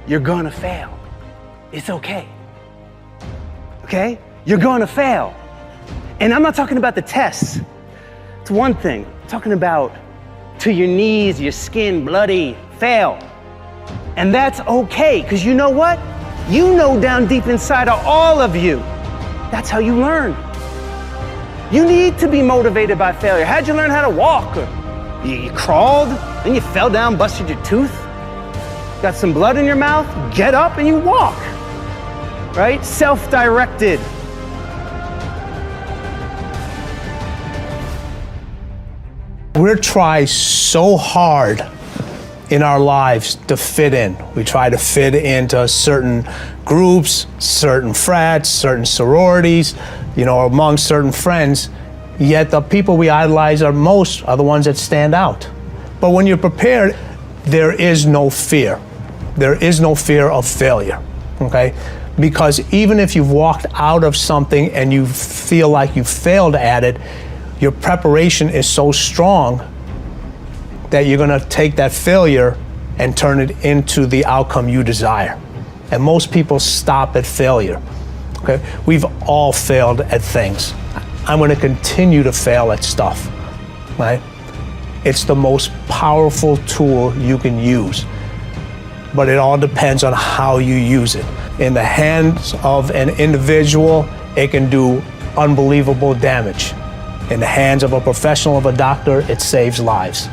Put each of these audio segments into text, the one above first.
you're gonna fail. It's okay. Okay? You're gonna fail. And I'm not talking about the tests. It's one thing. I'm talking about to your knees, your skin, bloody, fail. And that's okay, because you know what? You know down deep inside of all of you, that's how you learn. You need to be motivated by failure. How'd you learn how to walk? You crawled, then you fell down, busted your tooth, got some blood in your mouth, get up and you walk, right? Self-directed. We try so hard in our lives to fit in. We try to fit into certain groups, certain frats, certain sororities, among certain friends, yet the people we idolize are the ones that stand out. But when you're prepared, there is no fear. There is no fear of failure, okay? Because even if you've walked out of something and you feel like you failed at it, your preparation is so strong that you're gonna take that failure and turn it into the outcome you desire. And most people stop at failure, okay? We've all failed at things. I'm gonna continue to fail at stuff, right? It's the most powerful tool you can use, but it all depends on how you use it. In the hands of an individual, it can do unbelievable damage. In the hands of a professional, of a doctor, it saves lives.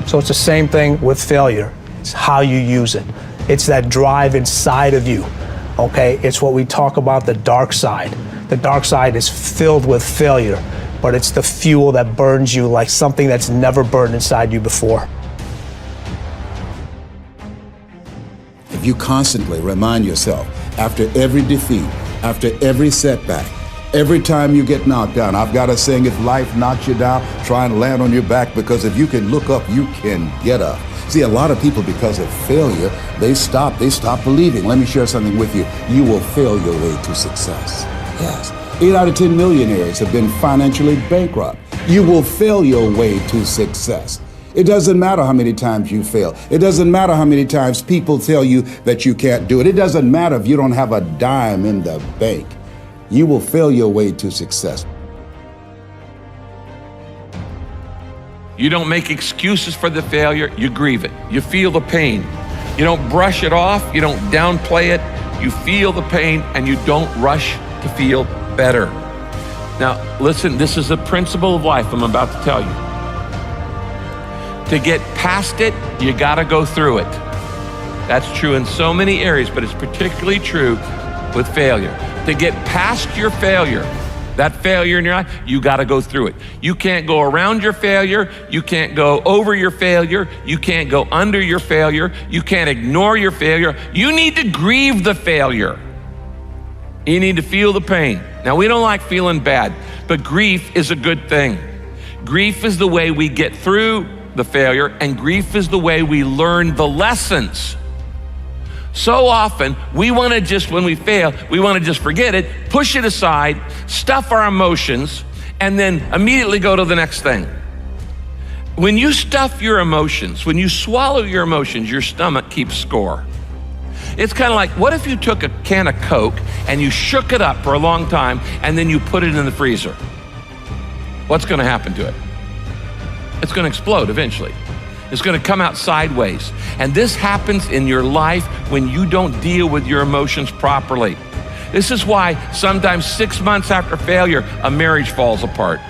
So it's the same thing with failure. It's how you use it. It's that drive inside of you, okay? It's what we talk about, the dark side. The dark side is filled with failure, but it's the fuel that burns you like something that's never burned inside you before. If you constantly remind yourself, after every defeat, after every setback, every time you get knocked down, I've got a saying, if life knocks you down, try and land on your back, because if you can look up, you can get up. See, a lot of people, because of failure, they stop believing. Let me share something with you. You will fail your way to success. Yes. 8 out of 10 millionaires have been financially bankrupt. You will fail your way to success. It doesn't matter how many times you fail. It doesn't matter how many times people tell you that you can't do it. It doesn't matter if you don't have a dime in the bank. You will fail your way to success. You don't make excuses for the failure, you grieve it. You feel the pain. You don't brush it off, you don't downplay it. You feel the pain and you don't rush to feel better. Now, listen, this is a principle of life I'm about to tell you. To get past it, you gotta go through it. That's true in so many areas, but it's particularly true with failure. To get past your failure, that failure in your life, you gotta go through it. You can't go around your failure, you can't go over your failure, you can't go under your failure, you can't ignore your failure. You need to grieve the failure. You need to feel the pain. Now, we don't like feeling bad, but grief is a good thing. Grief is the way we get through the failure, and grief is the way we learn the lessons. So often, we want to just, when we fail, we want to just forget it, push it aside, stuff our emotions, and then immediately go to the next thing. When you stuff your emotions, when you swallow your emotions, your stomach keeps score. It's kind of like, what if you took a can of Coke and you shook it up for a long time and then you put it in the freezer? What's going to happen to it? It's going to explode eventually. It's going to come out sideways. And this happens in your life when you don't deal with your emotions properly. This is why sometimes 6 months after failure, a marriage falls apart.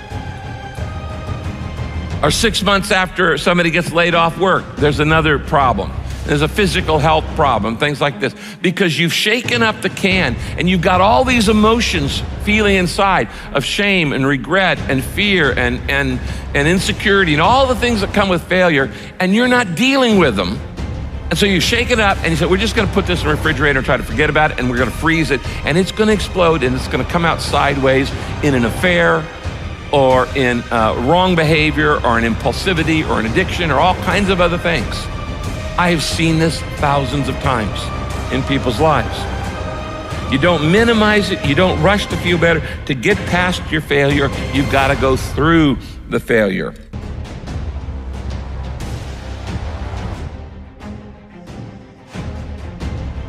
Or 6 months after somebody gets laid off work, there's another problem. There's a physical health problem, things like this. Because you've shaken up the can and you've got all these emotions feeling inside of shame and regret and fear and insecurity and all the things that come with failure, and you're not dealing with them. And so you shake it up and you say, we're just gonna put this in the refrigerator and try to forget about it, and we're gonna freeze it, and it's gonna explode, and it's gonna come out sideways in an affair or in wrong behavior or an impulsivity or an addiction or all kinds of other things. I have seen this thousands of times in people's lives. You don't minimize it, you don't rush to feel better. To get past your failure, you've got to go through the failure.